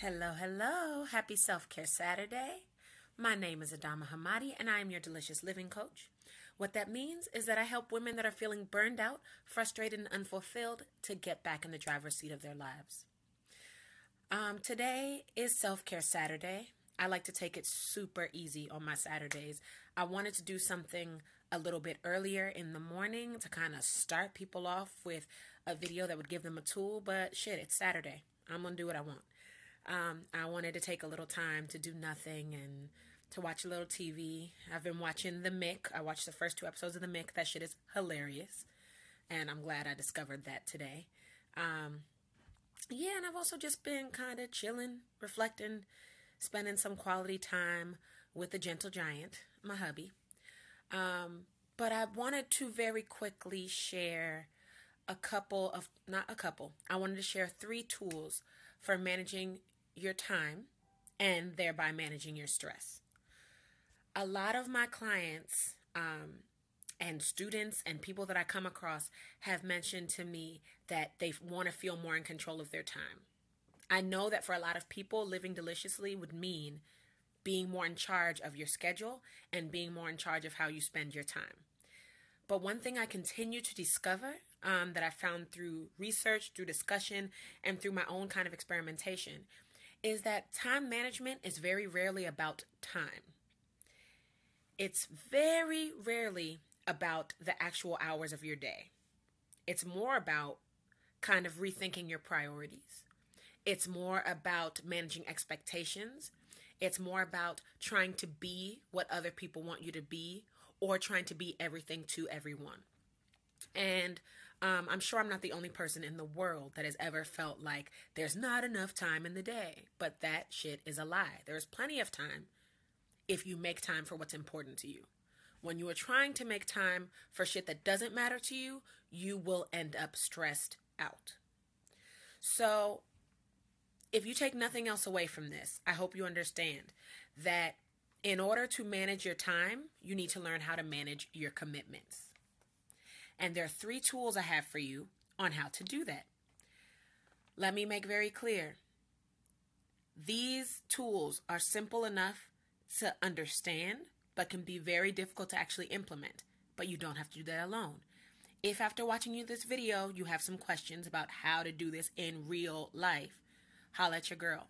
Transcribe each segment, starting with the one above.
Hello, hello. Happy Self-Care Saturday. My name is Adama Hamadi, and I am your delicious living coach. What that means is that I help women that are feeling burned out, frustrated, and unfulfilled to get back in the driver's seat of their lives. Today is Self-Care Saturday. I like to take it super easy on my Saturdays. I wanted to do something a little bit earlier in the morning to kind of start people off with a video that would give them a tool, but shit, it's Saturday. I'm going to do what I want. I wanted to take a little time to do nothing and to watch a little TV. I've been watching The Mick. I watched the first 2 episodes of The Mick. That shit is hilarious. And I'm glad I discovered that today. And I've also just been kind of chilling, reflecting, spending some quality time with the gentle giant, my hubby. But I wanted to very quickly share I wanted to share 3 tools for managing your time and thereby managing your stress. A lot of my clients and students and people that I come across have mentioned to me that they want to feel more in control of their time. I know that for a lot of people, living deliciously would mean being more in charge of your schedule and being more in charge of how you spend your time. But one thing I continue to discover that I found through research, through discussion, and through my own kind of experimentation is that time management is very rarely about time. It's very rarely about the actual hours of your day. It's more about kind of rethinking your priorities. It's more about managing expectations. It's more about trying to be what other people want you to be or trying to be everything to everyone. And I'm sure I'm not the only person in the world that has ever felt like there's not enough time in the day. But that shit is a lie. There's plenty of time if you make time for what's important to you. When you are trying to make time for shit that doesn't matter to you, you will end up stressed out. So if you take nothing else away from this, I hope you understand that in order to manage your time, you need to learn how to manage your commitments. And there are 3 tools I have for you on how to do that. Let me make very clear. These tools are simple enough to understand, but can be very difficult to actually implement. But you don't have to do that alone. If after watching this video, you have some questions about how to do this in real life, holla at your girl.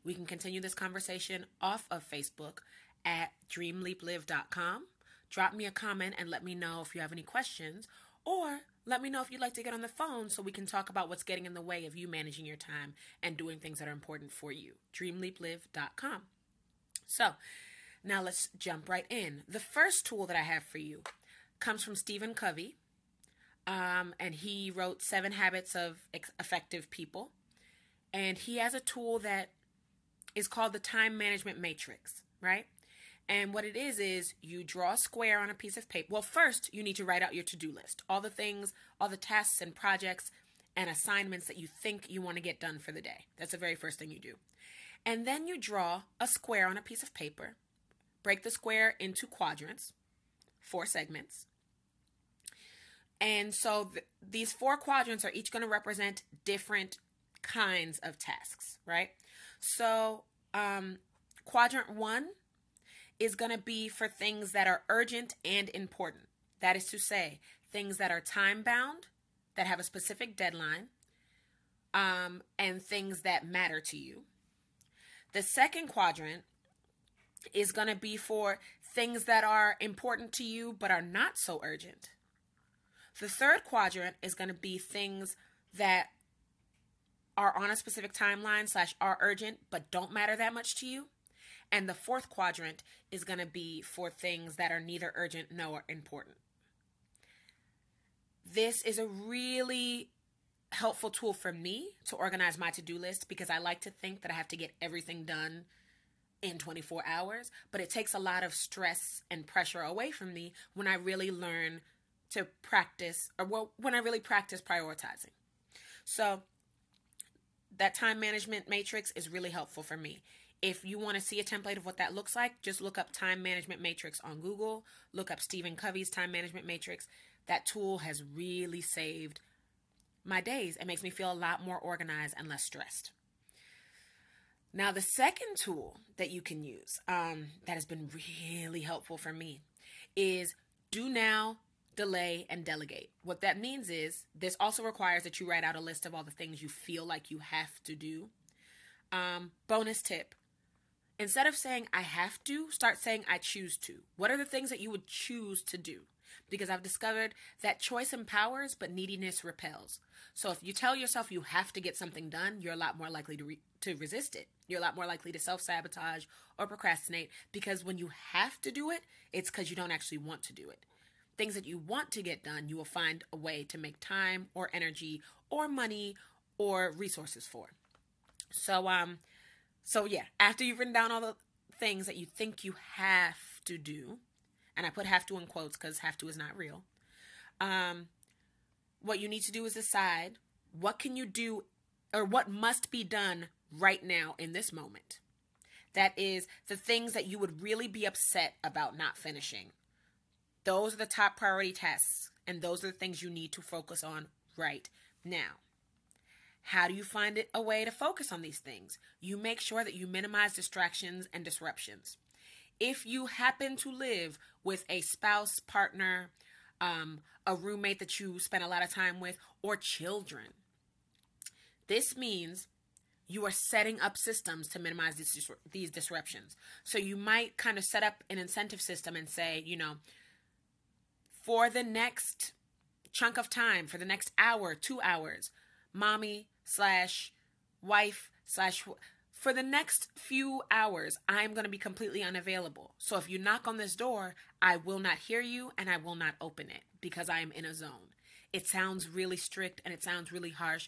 We can continue this conversation off of Facebook at dreamleaplive.com. Drop me a comment and let me know if you have any questions, or let me know if you'd like to get on the phone so we can talk about what's getting in the way of you managing your time and doing things that are important for you. dreamleaplive.com. So now let's jump right in. The first tool that I have for you comes from Stephen Covey, and he wrote 7 Habits of Effective People. And he has a tool that is called the Time Management Matrix, right? And what it is you draw a square on a piece of paper. Well, first, you need to write out your to-do list. All the things, all the tasks and projects and assignments that you think you want to get done for the day. That's the very first thing you do. And then you draw a square on a piece of paper. Break the square into quadrants, 4 segments. And so these 4 quadrants are each going to represent different kinds of tasks, right? So quadrant 1 is going to be for things that are urgent and important. That is to say, things that are time-bound, that have a specific deadline, and things that matter to you. The second quadrant is going to be for things that are important to you but are not so urgent. The third quadrant is going to be things that are on a specific timeline / are urgent but don't matter that much to you. And the fourth quadrant is going to be for things that are neither urgent nor important. This is a really helpful tool for me to organize my to-do list because I like to think that I have to get everything done in 24 hours, but it takes a lot of stress and pressure away from me when I really learn to practice, when I really practice prioritizing. So that time management matrix is really helpful for me. If you want to see a template of what that looks like, just look up Time Management Matrix on Google. Look up Stephen Covey's Time Management Matrix. That tool has really saved my days. It makes me feel a lot more organized and less stressed. Now, the second tool that you can use that has been really helpful for me is do now, delay, and delegate. What that means is this also requires that you write out a list of all the things you feel like you have to do. Bonus tip. Instead of saying I have to, start saying I choose to. What are the things that you would choose to do? Because I've discovered that choice empowers, but neediness repels. So if you tell yourself you have to get something done, you're a lot more likely to resist it. You're a lot more likely to self-sabotage or procrastinate, because when you have to do it, it's because you don't actually want to do it. Things that you want to get done, you will find a way to make time or energy or money or resources for. So yeah, after you've written down all the things that you think you have to do, and I put have to in quotes because have to is not real, what you need to do is decide what can you do or what must be done right now in this moment. That is the things that you would really be upset about not finishing. Those are the top priority tasks, and those are the things you need to focus on right now. How do you find a way to focus on these things? You make sure that you minimize distractions and disruptions. If you happen to live with a spouse, partner, a roommate that you spend a lot of time with, or children, this means you are setting up systems to minimize these disruptions. So you might kind of set up an incentive system and say, for the next chunk of time, for the next hour, 2 hours, mommy / wife / for the next few hours, I'm going to be completely unavailable. So if you knock on this door, I will not hear you and I will not open it because I am in a zone. It sounds really strict and it sounds really harsh.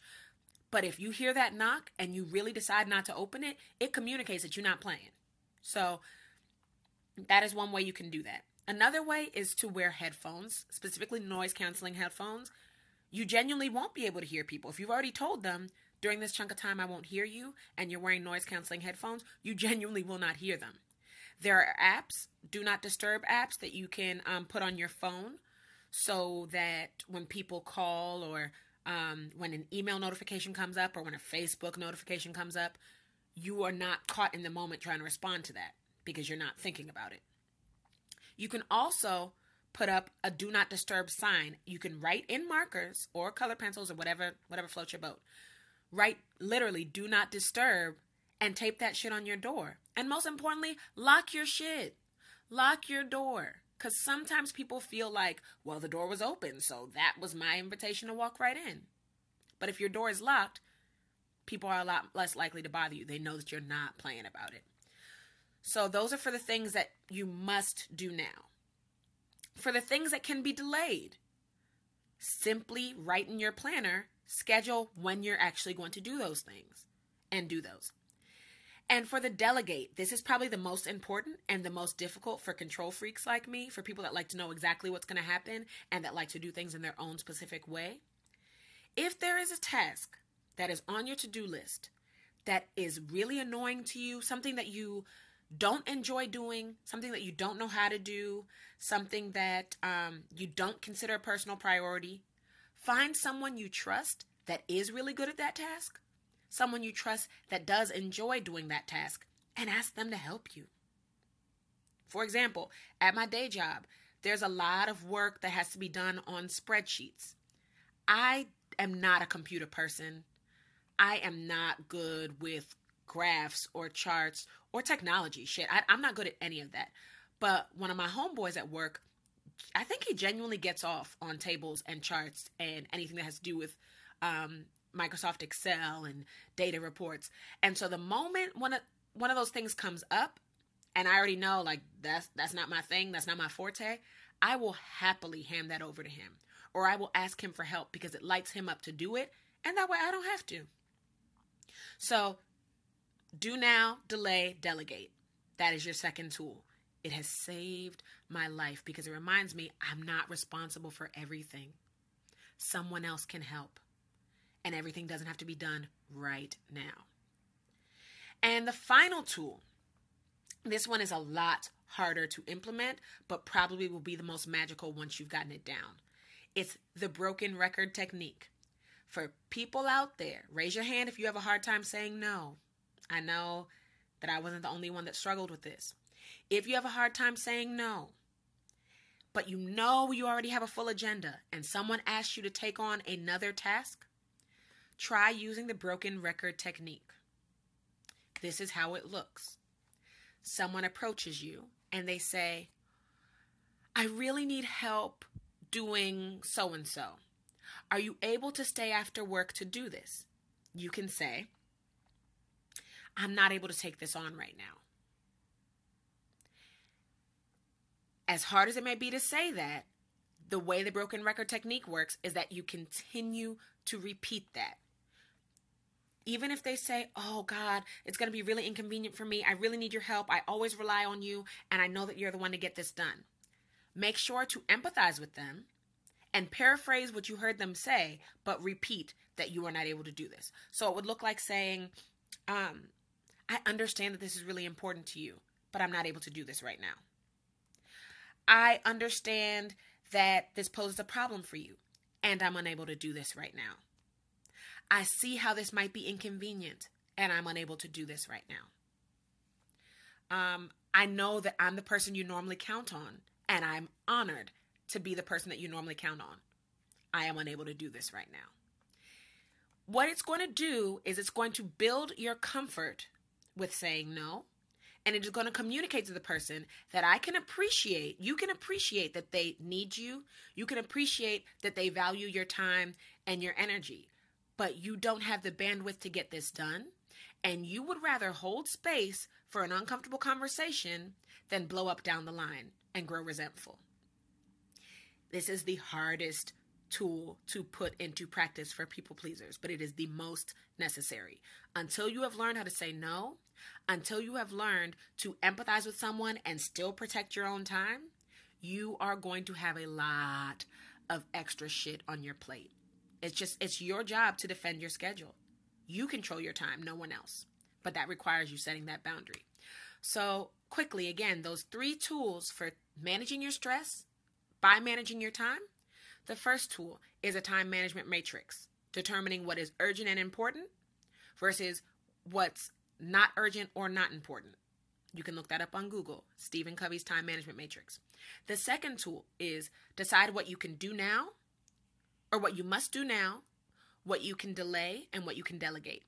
But if you hear that knock and you really decide not to open it, it communicates that you're not playing. So that is one way you can do that. Another way is to wear headphones, specifically noise canceling headphones. You genuinely won't be able to hear people. If you've already told them during this chunk of time I won't hear you and you're wearing noise canceling headphones, you genuinely will not hear them. There are apps, do not disturb apps that you can put on your phone so that when people call or when an email notification comes up or when a Facebook notification comes up, you are not caught in the moment trying to respond to that because you're not thinking about it. You can also put up a do not disturb sign. You can write in markers or color pencils or whatever floats your boat. Write literally do not disturb and tape that shit on your door. And most importantly, lock your shit. Lock your door. Because sometimes people feel like, well, the door was open, so that was my invitation to walk right in. But if your door is locked, people are a lot less likely to bother you. They know that you're not playing about it. So those are for the things that you must do now. For the things that can be delayed, simply write in your planner, schedule when you're actually going to do those things and do those. And for the delegate, this is probably the most important and the most difficult for control freaks like me, for people that like to know exactly what's going to happen and that like to do things in their own specific way. If there is a task that is on your to-do list that is really annoying to you, something that you don't enjoy doing, something that you don't know how to do, something that you don't consider a personal priority, find someone you trust that is really good at that task, someone you trust that does enjoy doing that task, and ask them to help you. For example, at my day job, there's a lot of work that has to be done on spreadsheets. I am not a computer person. I am not good with graphs or charts or technology shit. I'm not good at any of that. But one of my homeboys at work, I think he genuinely gets off on tables and charts and anything that has to do with Microsoft Excel and data reports. And so the moment one of those things comes up, and I already know like that's not my thing, that's not my forte, I will happily hand that over to him. Or I will ask him for help because it lights him up to do it, and that way I don't have to. So do now, delay, delegate. That is your second tool. It has saved my life because it reminds me I'm not responsible for everything. Someone else can help. And everything doesn't have to be done right now. And the final tool, this one is a lot harder to implement, but probably will be the most magical once you've gotten it down. It's the broken record technique. For people out there, raise your hand if you have a hard time saying no. I know that I wasn't the only one that struggled with this. If you have a hard time saying no, but you know you already have a full agenda and someone asks you to take on another task, try using the broken record technique. This is how it looks. Someone approaches you and they say, I really need help doing so-and-so. Are you able to stay after work to do this? You can say, I'm not able to take this on right now. As hard as it may be to say that, the way the broken record technique works is that you continue to repeat that. Even if they say, oh God, it's going to be really inconvenient for me. I really need your help. I always rely on you. And I know that you're the one to get this done. Make sure to empathize with them and paraphrase what you heard them say, but repeat that you are not able to do this. So it would look like saying, I understand that this is really important to you, but I'm not able to do this right now. I understand that this poses a problem for you, and I'm unable to do this right now. I see how this might be inconvenient, and I'm unable to do this right now. I know that I'm the person you normally count on, and I'm honored to be the person that you normally count on. I am unable to do this right now. What it's going to do is it's going to build your comfort with saying no, and it is going to communicate to the person that you can appreciate that they need you. You can appreciate that they value your time and your energy, but you don't have the bandwidth to get this done. And you would rather hold space for an uncomfortable conversation than blow up down the line and grow resentful. This is the hardest tool to put into practice for people pleasers, but it is the most necessary. Until you have learned how to say no, until you have learned to empathize with someone and still protect your own time, you are going to have a lot of extra shit on your plate. It's your job to defend your schedule. You control your time, no one else. But that requires you setting that boundary. So quickly, again, those 3 tools for managing your stress by managing your time. The first tool is a time management matrix, determining what is urgent and important versus what's not urgent or not important. You can look that up on Google, Stephen Covey's time management matrix. The second tool is decide what you can do now, or what you must do now, what you can delay, and what you can delegate.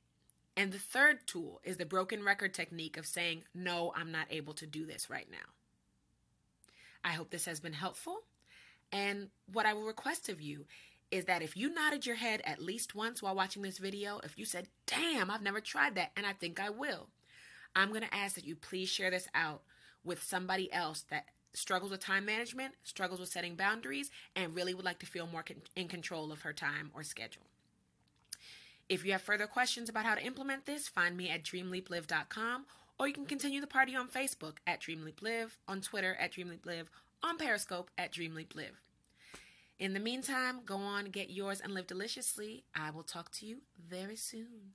And the third tool is the broken record technique of saying, no, I'm not able to do this right now. I hope this has been helpful. And what I will request of you is that if you nodded your head at least once while watching this video, if you said, damn, I've never tried that, and I think I will, I'm going to ask that you please share this out with somebody else that struggles with time management, struggles with setting boundaries, and really would like to feel more in control of her time or schedule. If you have further questions about how to implement this, find me at dreamleaplive.com, or you can continue the party on Facebook at DreamLeapLive, on Twitter at DreamLeapLive, on Periscope at DreamLeapLive. In the meantime, go on, get yours, and live deliciously. I will talk to you very soon.